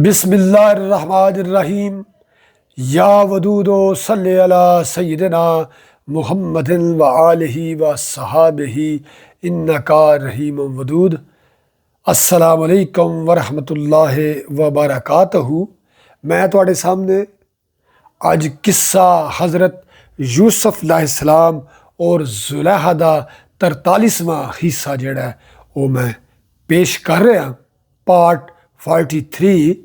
बिस्मिल्लाहिर्रहमानिर्रहीम। या वदूदो सल्ले अला सय्यिदिना मुहम्मदिन व आलिहि व सहाबिहि इन्नका रहीमुम वदूद। अस्सलामु अलैकुम व रहमतुल्लाहि व बरकातहू। मैं तुहाडे सामने अज किस्सा हज़रत यूसुफ अलैहिस्सलाम और जुलैहा दा 43वां हिस्सा जिहड़ा है वो मैं पेश कर रहा। पार्ट 43।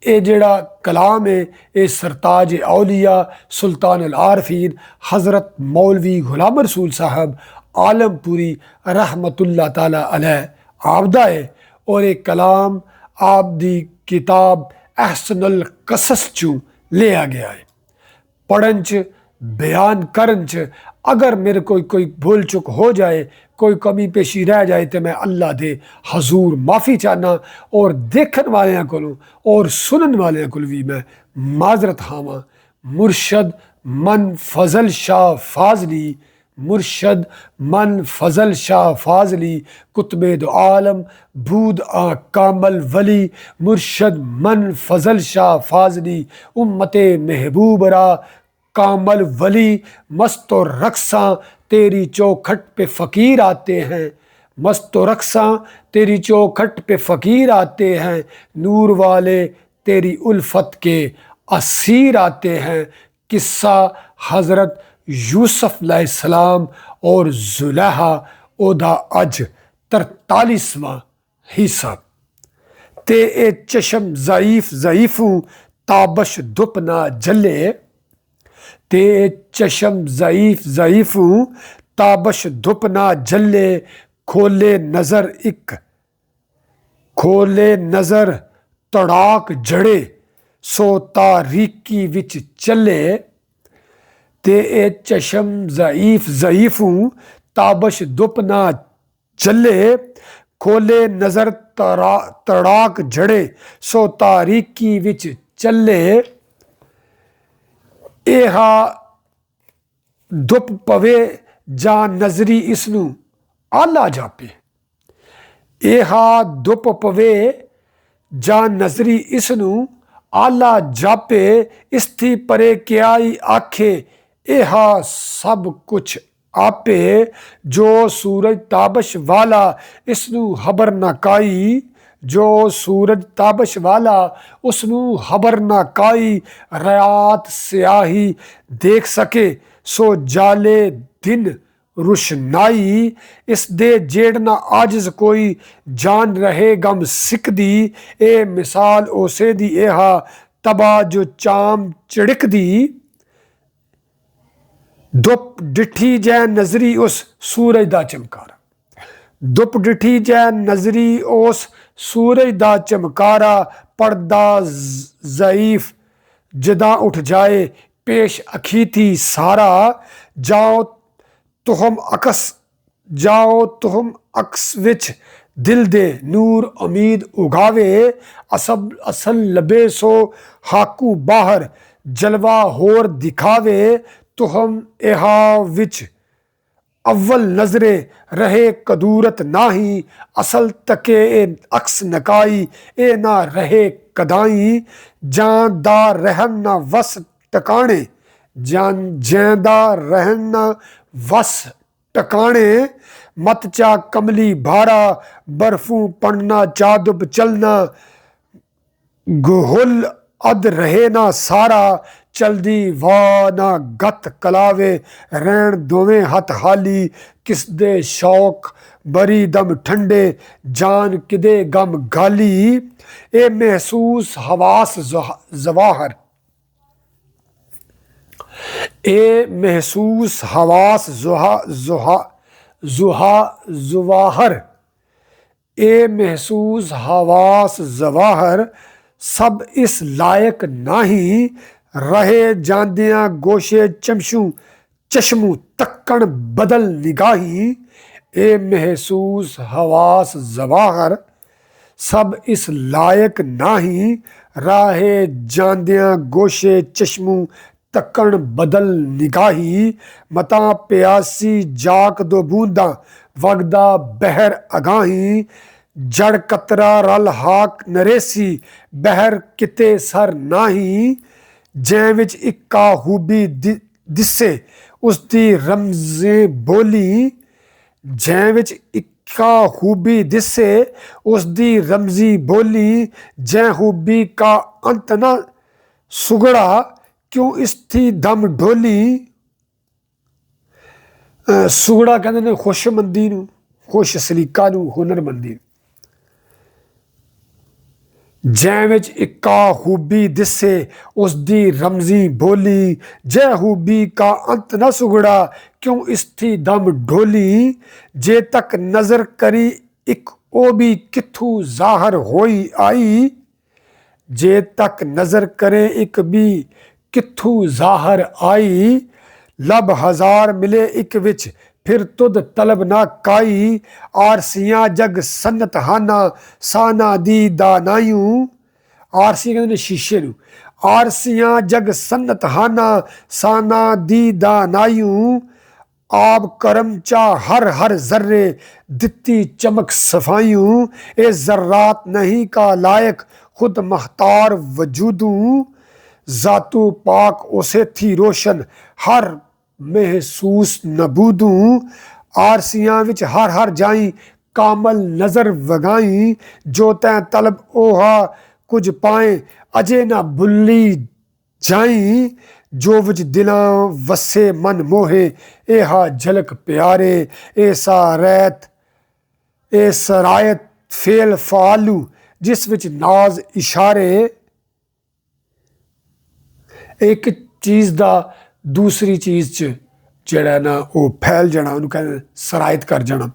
ये जिहड़ा कलाम है ये सरताज औलिया सुल्तान अल आरफीन हज़रत मौलवी गुलाम रसूल साहब आलमपुरी रहमतुल्लाह ताला अलैह आपदा है। और ये कलाम आप दी किताब अहसनुल कसस चों लिया गया है। पढ़न च बयान करन च अगर मेरे कोई भूल चुक हो जाए, कोई कमी पेशी रह जाए तो मैं अल्लाह दे हजूर माफ़ी चाहना और देखन वाले को और सुनन वाले को भी मैं माजरत हावा। मुर्शद मन फजल शाह फाजली, मुर्शद मन फजल शाह फाजली कुतबे दो आलम बूद आ कामल वली, मुर्शद मन फजल शाह फाजली उम्मते महबूबरा कामल वली। मस्त और रक्सा तेरी चौखट पे फ़कीर आते हैं, मस्त और रक्सा तेरी चौखट पे फ़कीर आते हैं, नूर वाले तेरी उल्फत के असीर आते हैं। किस्सा हज़रत यूसुफ अलैहिस्सलाम और जुलैहा ओदा अज 43वां हिस्सा। ते ए चशम ज़ईफ़ू ताबश दुप ना जले, ते चशम ज़ईफ़ू ताबश धुप ना जले, खोले नज़र तड़ाक जड़े सो तारीकी विच चले। ते चशम ज़ईफ़ू ताबश धुप ना जले, खोले नज़र तड़ाक जड़े सो तारीकी विच चले। एहा धुप पवे जा नजरी इसनू आला जापे, एहा धुप पवे जा नजरी इसनू आला जापे, इस्थी परे क्याई आखे एहा सब कुछ आपे, जो सूरज ताबश वाला इसनू खबर ना काई, जो सूरज ताबश वाला उसनू खबर ना काई, रात स्याही देख सके सो जाले दिन रुशनाई, इस दे जेड़ना आजिज कोई जान रहे गम सिकदी, ए मिसाल ओसे दी एहा तबा जो चाम चिड़क दी। धुप डिठी जै नजरी उस सूरज दा चमकारा, धुप डिठी जै नजरी उस सूरज दा चमकारा, पर्दा ज़ईफ़ जदा उठ जाए पेश अखी थी सारा, जाओ तुहम अक्स विच दिल दे नूर उमीद उगावे, असल लबे सो हाकू बाहर जलवा होर दिखावे, तुहम एहा विच अव्वल नजरे रहे कदूरत नाही, असल तके ए अक्स नकाई ए ना रहे कदाई, जानदा रहन ना वस टकाने, जैंदा रहन ना वस टकाने, मत चा कमली भारा बर्फू पड़ना चादुब चलना, गुहुल अद रहे ना सारा, चलदी वाह ना गत कलावे, रैन दोवें हथ हाली, किस दे शौक बरी दम ठंडे, जान किदे गम गाली, ए महसूस हवास जवाहर, ए महसूस हवास जुवाहर, ए महसूस हवास जवाहर, सब इस लायक नाही, रहे जांदियां गोशे चश्मू तक्कण बदल निगाही, ए महसूस हवास जवाहर, सब इस लायक नाही, राहे जांदियां गोशे चश्मू तक्कण बदल निगाही, मता प्यासी जाक दो बूंदा वगदा बहर अगाही, ਜੜ ਕਤਰਾ ਰਲ ਹਾਕ ਨਰੇਸੀ ਬਹਿਰ ਕਿਤੇ ਸਰ ਨਾਹੀ ਜੈ ਵਿੱਚ ਇੱਕਾ ਹੂਬੀ ਦਿਸੇ ਉਸ ਦੀ ਰਮਜ਼ੇ ਬੋਲੀ ਜੈ ਵਿੱਚ ਇੱਕਾ ਹੂਬੀ ਦਿਸੇ ਉਸ ਦੀ ਰਮਜ਼ੀ ਬੋਲੀ ਜੈ ਹੂਬੀ ਕਾ ਅੰਤ ਨਾ ਸੁਗੜਾ ਕਿਉਂ ਇਸਥੀ ਦਮ ਢੋਲੀ। ਸੁਗੜਾ ਕਹਿੰਦੇ ਨੇ ਖੁਸ਼ਮੰਦੀ ਨੂੰ, ਖੁਸ਼ ਸਲੀਕਾ ਨੂੰ, ਹੁਨਰਮੰਦੀ ਨੂੰ। ਜੈ ਵਿੱਚ ਇੱਕਾ ਹੂਬੀ ਦਿਸੇ ਉਸ ਦੀ ਰਮਜ਼ੀ ਬੋਲੀ ਜੈ ਹੂਬੀ ਕਾ ਅੰਤ ਨਾ ਸੁਗੜਾ ਕਿਉਂ ਇਸਥੀ ਦਮ ਢੋਲੀ। ਜੇ ਤੱਕ ਨਜ਼ਰ ਕਰੀ ਇੱਕ ਉਹ ਵੀ ਕਿੱਥੋਂ ਜ਼ਾਹਰ ਹੋਈ ਆਈ ਜੇ ਤੱਕ ਨਜ਼ਰ ਕਰੇ ਇੱਕ ਵੀ ਕਿੱਥੋਂ ਜ਼ਾਹਰ ਆਈ। ਲਬ ਹਜ਼ਾਰ ਮਿਲੇ ਇੱਕ ਵਿੱਚ ਫਿਰ ਤੁਧ ਤਲਬ ਨਾ ਕਾਈ ਆਰਸੀਆਂ ਜਗ ਸੰਨਤ ਹਾਨਾ ਸਾਨਾ ਦੀ ਦਾਨਾਇਓ। ਆਰਸੀ ਕਹਿੰਦੇ ਨੇ ਸ਼ੀਸ਼ੇ ਨੂੰ। ਆਰਸੀਆਂ ਜਗ ਸੰਨਤ ਹਾਨਾ ਸਾਨਾ ਦੀ ਦਾਨਾਇਓ। ਆਬ ਕਰਮ ਚਾ ਹਰ ਹਰ ਜ਼र्रे ਦਿੱਤੀ ਚਮਕ ਸਫਾਈਓ। ਇਹ ਜ਼र्रात नहीं का लायक खुद महतार वजूदू। ਜ਼ਾਤੂ ਪਾਕ ਉਸੇ ਥੀ ਰੋਸ਼ਨ ਹਰ ਮਹਿਸੂਸ ਨਬੂਦੂ। ਆਰਸੀਆਂ ਵਿੱਚ ਹਰ ਹਰ ਜਾਈ ਕਾਮਲ ਨਜ਼ਰ ਵਗਾਈ ਜੋ ਤੈਂ ਤਲਬ ओहा ਕੁਝ ਪਾਏ ਅਜੇ ਨਾ ਭੁੱਲੀ ਜਾਈ। ਜੋ ਵਿੱਚ ਦਿਲਾਂ ਵਸੇ ਮਨ ਮੋਹੇ ਇਹਾ ਝਲਕ ਪਿਆਰੇ। ਇਹ ਸਰਾਇਤ ਫੇਲ ਫਾਲੂ ਜਿਸ ਵਿੱਚ ਨਾਜ਼ ਇਸ਼ਾਰੇ। ਇੱਕ ਚੀਜ਼ ਦਾ ਦੂਸਰੀ ਚੀਜ਼ 'ਚ ਜਿਹੜਾ ਨਾ ਉਹ ਫੈਲ ਜਾਣਾ ਉਹਨੂੰ ਕਹਿੰਦੇ ਸਰਾਇਤ ਕਰ ਜਾਣਾ।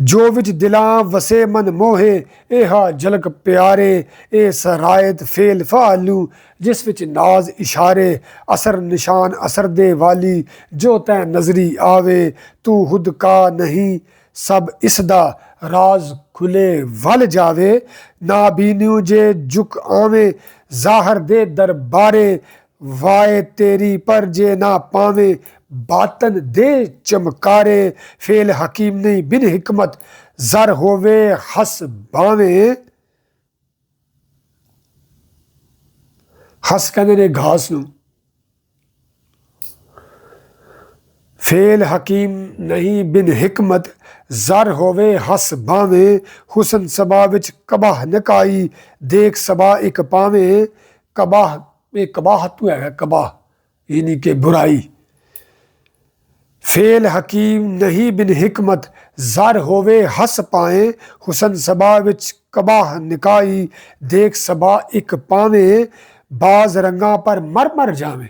ਜੋ ਵਿੱਚ ਦਿਲਾਂ ਵਸੇ ਮਨ ਮੋਹੇ ਇਹਾ ਝਲਕ ਪਿਆਰੇ। ਇਹ ਸਰਾਇਤ ਫੇਲ ਫਾਲੂ ਜਿਸ ਵਿੱਚ ਨਾਜ਼ ਇਸ਼ਾਰੇ। ਅਸਰ ਨਿਸ਼ਾਨ ਅਸਰ ਦੇ ਵਾਲੀ ਜੋ ਤੈਂ ਨਜ਼ਰੀ ਆਵੇ। ਤੂੰ ਹੁਦ ਕਾ ਨਹੀਂ ਸਭ ਇਸ ਦਾ ਰਾਜ਼ ਖੁੱਲੇ ਵੱਲ ਜਾਵੇ। ਨਾ ਬੀਨਿਓ ਜੇ ਝੁਕ ਆਵੇਂ ਜ਼ਾਹਰ ਦੇ ਦਰਬਾਰੇ। ਵਾਏ ਤੇਰੀ ਪਰ ਜੇ ਨਾ ਪਾਵੇਂ ਬਾਤਨ ਦੇ ਚਮਕਾਰੇ। ਫੇਲ ਹਕੀਮ ਨਹੀਂ ਬਿਨ ਹਿਕਮਤ ਜ਼ਰ ਹੋਵੇ ਹਸ ਬਾਵੇਂ। ਹਸ ਕਹਿੰਦੇ ਨੇ ਘਾਸ ਨੂੰ। ਫੇਲ ਹਕੀਮ ਨਹੀਂ ਬਿਨ ਹਿਕਮਤ ਜ਼ਰ ਹੋਵੇ ਹਸ ਬਾਵੇਂ। ਹੁਸਨ ਸਬਾ ਵਿੱਚ ਕਬਾਹ ਨਕਾਈ ਦੇਖ ਸਬਾ ਇੱਕ ਪਾਵੇਂ। ਕਬਾਹ ਇਹ ਕਬਾਹਤ ਹੈਗਾ ਕਬਾਹ ਯਾਨੀ ਕਿ ਬੁਰਾਈ। ਫੇਲ ਹਕੀਮ ਨਹੀਂ ਬਿਨ ਹਿਕਮਤ ਜ਼ਰ ਹੋਵੇ ਹਸ ਪਾਏ। ਹੁਸਨ ਸਬਾ ਵਿੱਚ ਕਬਾਹ ਨਿਕਾਈ ਦੇਖ ਸਬਾ ਇੱਕ ਪਾਵੇਂ। ਬਾਜ਼ ਰੰਗਾਂ ਪਰ ਮਰ ਮਰ ਜਾਵੇਂ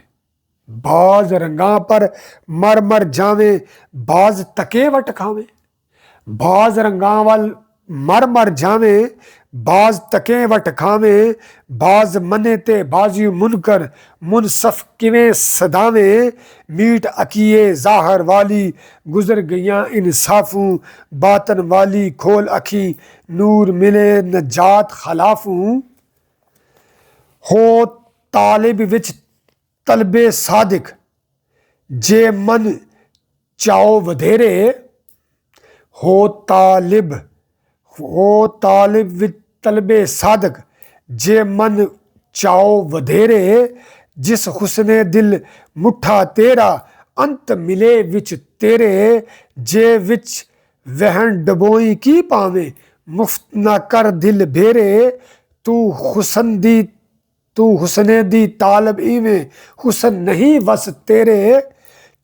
ਬਾਜ਼ ਰੰਗਾਂ ਪਰ ਮਰ ਮਰ ਜਾਵੇਂ। ਬਾਜ਼ ਤਕੇ ਵਟ ਖਾਵੇਂ ਬਾਜ਼ ਰੰਗਾਂ ਵੱਲ ਮਰ ਮਰ ਜਾਵੇਂ। ਬਾਜ਼ ਤਕੇ ਵਟ ਖਾਵੇਂ। ਬਾਜ਼ ਮਨੇ ਤੇ ਬਾਜ਼ੀ ਮੁਨਕਰ ਮੁਨਸਫ ਕਿਵੇਂ ਸਦਾਵੇਂ। ਮੀਟ ਅਕੀਏ ਜ਼ਾਹਰ ਵਾਲੀ ਗੁਜ਼ਰ ਗਈਆਂ ਇਨਸਾਫੂ। ਬਾਤਨ ਵਾਲੀ ਖੋਲ ਅਖੀ ਨੂਰ ਮਿਲੇ ਨਜਾਤ ਖਲਾਫੂ। ਹੋ ਤਾਲਿਬ ਵਿੱਚ ਤਲਬੇ ਸਾਦਿਕ ਜੇ ਮਨ ਚਾਓ ਵਧੇਰੇ। ਹੋ ਤਾਲਿਬ ਵਿੱਚ ਤਲਬੇ ਸਾਦਕ ਜੇ ਮਨ ਚਾਓ ਵਧੇਰੇ। ਜਿਸ ਹੁਸਨੇ ਦਿਲ ਮੁੱਠਾ ਤੇਰਾ ਅੰਤ ਮਿਲੇ ਵਿੱਚ ਤੇਰੇ। ਜੇ ਵਿੱਚ ਵਹਿਣ ਡਬੋਈ ਕੀ ਪਾਵੇਂ ਮੁਫਤ ਨਾ ਕਰ ਦਿਲ ਭੇਰੇ। ਤੂੰ ਹੁਸਨੇ ਦੀ ਤਾਲਬ ਇਵੇਂ ਹੁਸਨ ਨਹੀਂ ਵਸ ਤੇਰੇ।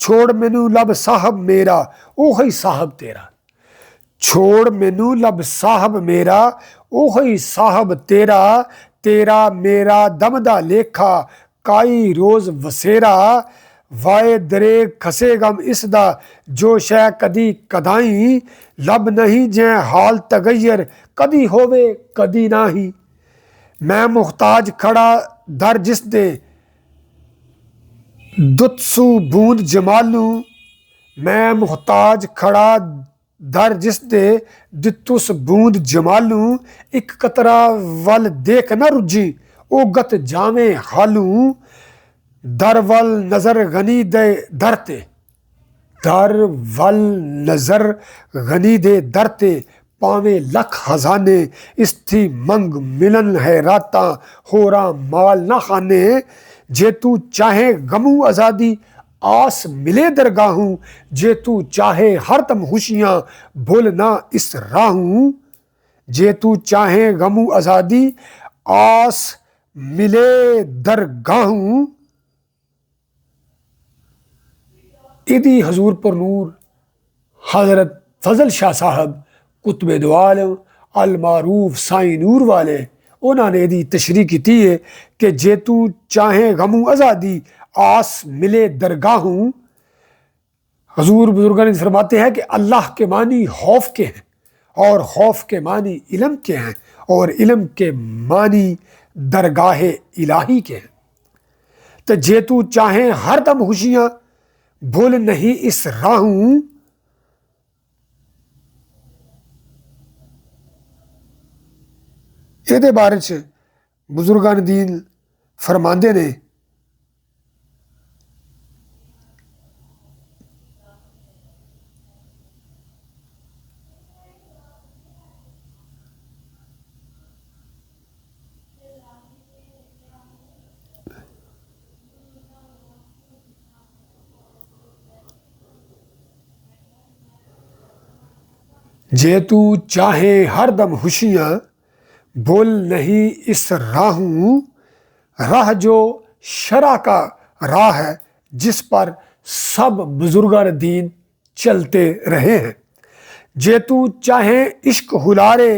ਛੋੜ ਮੈਨੂੰ ਲਬ ਸਾਹਿਬ ਮੇਰਾ ਉਹੀ ਸਾਹਿਬ ਤੇਰਾ। ਛੋੜ ਮੈਨੂੰ ਲਬ ਸਾਹਿਬ ਮੇਰਾ ਉਹੀ ਸਾਹਿਬ ਤੇਰਾ। ਤੇਰਾ ਮੇਰਾ ਦਮ ਦਾ ਲੇਖਾ ਕਾਈ ਰੋਜ਼ ਵਸੇਰਾ। ਵਾਏ ਦਰੇ ਖਸੇ ਗਮ ਇਸ ਦਾ ਜੋ ਸ਼ੈ ਕਦੀ ਕਦਾਈ। ਲਬ ਨਹੀਂ ਜੈ ਹਾਲ ਤਗੈਰ ਕਦੀ ਹੋਵੇ ਕਦੀ ਨਾਹੀ। ਮੈਂ ਮੁਹਤਾਜ ਖੜਾ ਦਰ ਜਿਸ ਦੇ ਦੁੱਤਸੂ ਬੂੰਦ ਜਮਾਲੂ। ਮੈਂ ਮੁਹਤਾਜ ਖੜਾ ਦਰ ਜਿਸ ਦੇ ਦਿੱਤੁਸ ਬੂੰਦ ਜਮਾਲੂ। ਇੱਕ ਕਤਰਾ ਵੱਲ ਦੇਖ ਨਾ ਰੁੱਝੀ ਉਹ ਗਤ ਜਾਵੇਂ ਹਾਲੂ। ਦਰ ਵੱਲ ਨਜ਼ਰ ਗਨੀ ਦੇ ਦਰ ਤੇ ਦਰ ਵੱਲ ਨਜ਼ਰ ਗਨੀ ਦੇ ਦਰ ਤੇ پاویں لکھ خزانے، اس تھی منگ ملن ہے راتاں، ہو رہا مال نہ خانے، جے تو چاہے غمو آزادی آس ملے درگاہوں، جے تو چاہے ہر دم خوشیاں بھولنا اس راہوں، جے تو چاہے غمو آزادی آس ملے درگاہوں۔ ادی حضور پر نور حضرت فضل شاہ صاحب قطب دو عالم المعروف سائیں نور والے، انہوں نے دی تشریح کی ہے کہ جے تو چاہے غمو آزادی آس ملے درگاہوں۔ حضور بزرگان فرماتے ہیں کہ اللہ کے معنی خوف کے ہیں، اور خوف کے معنی علم کے ہیں، اور علم کے معنی درگاہ الہی کے ہیں۔ تو جے تو چاہے ہر دم خوشیاں بھول نہیں اس راہوں، یہ بارے چ بزرگان دین فرماندے نے جے تو چاہے ہر دم خوشیاں بول نہیں اس راہوں، راہ جو شرع کا راہ ہے جس پر سب بزرگان دین چلتے رہے ہیں، جے تو چاہے عشق ہلارے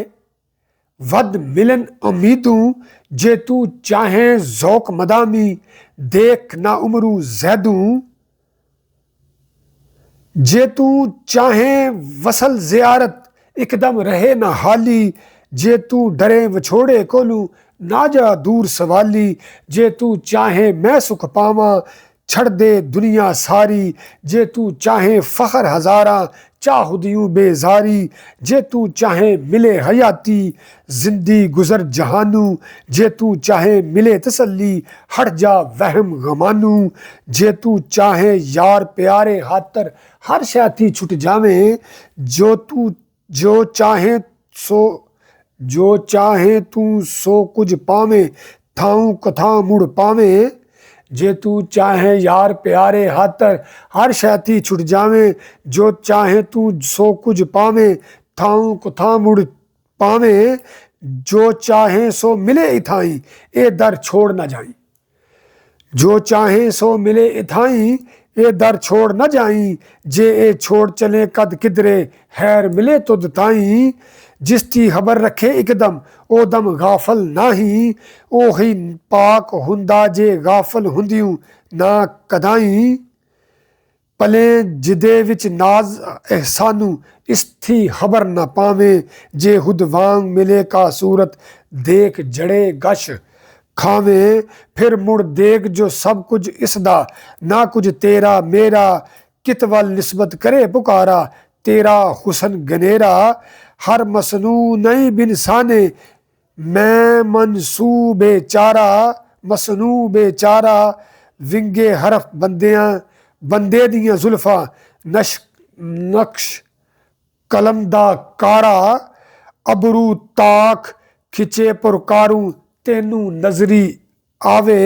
ود ملن امیدوں، جے تو چاہے ذوق مدامی دیکھ نہ عمرو زیدوں، جے تو چاہے وصل زیارت ایک دم رہے نہ حالی، جے تو ڈرے وچھوڑے کولوں نہ جا دور سوالی، جے تو چاہے میں سکھ پاواں چھڑ دے دنیا ساری، جے تو چاہے فخر ہزاراں چاہ دیوں بیزاری، جے تو چاہے ملے حیاتی زندی گزر جہانوں، جے تو چاہے ملے تسلی ہٹ جا وہم غمانوں، جے تو چاہے یار پیارے خاطر ہر شاتی چھٹ جاویں، جو چاہے تو سو کچھ پاویں تھاؤں کتھاں مڑ پاویں، جے تو چاہے یار پیارے خاطر ہر شاتی چھٹ جاویں، جو چاہے تو سو کچھ پاویں تھاؤں کتھاں مڑ پاویں، جو چاہے سو ملے اتھائیں اے در چھوڑ نہ جائیں، جو چاہیں سو ملے اتھائیں اے در چھوڑ نہ جائیں، جے اے چھوڑ چلے قد کدرے خیر ملے تد تائیں، جس کی خبر رکھے ایک دم او دم غافل ناہیں، اوہی پاک ہندا جے غافل ہندیوں نہ کدائیں، پلیں جدے وچ ناز احسانوں اس تھی خبر نہ پاویں، جے خود وانگ ملے کا صورت دیکھ جڑے گش کھاویں، پھر مڑ دیکھ جو سب کچھ اس دا نہ کچھ تیرا میرا، کت ول نسبت کرے پکارا تیرا حسن گنیرا، ہر مصنوع نئی بنسانے میں منصوب مصنوع بے چارہ، ونگے حرف بندے دیاں زلفاں نقش قلم دا کارا، ابرو تاک کھچے پرکاروں تینوں نظری آوے،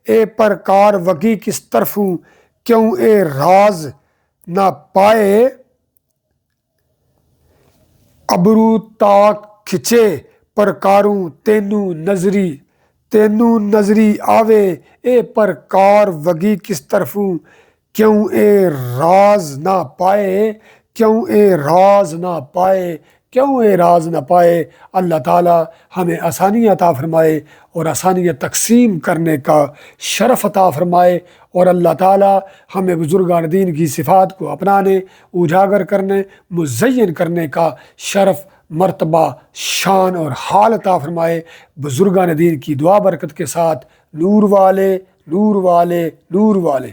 اے پرکار وگی کس طرفوں کیوں اے راز نہ پائے، ابرو تاک کھچے پرکاروں تینوں نظری آوے، اے پرکار وگی کس طرفوں کیوں اے راز نہ پائے، کیوں اے راز نہ پائے، کیوں اے راز نہ پائے۔ اللہ تعالی ہمیں آسانیاں عطا فرمائے اور آسانیاں تقسیم کرنے کا شرف عطا فرمائے، اور اللہ تعالی ہمیں بزرگان دین کی صفات کو اپنانے، اجاگر کرنے، مزین کرنے کا شرف، مرتبہ، شان اور حال عطا فرمائے۔ بزرگان دین کی دعا برکت کے ساتھ نور والے نور والے نور والے۔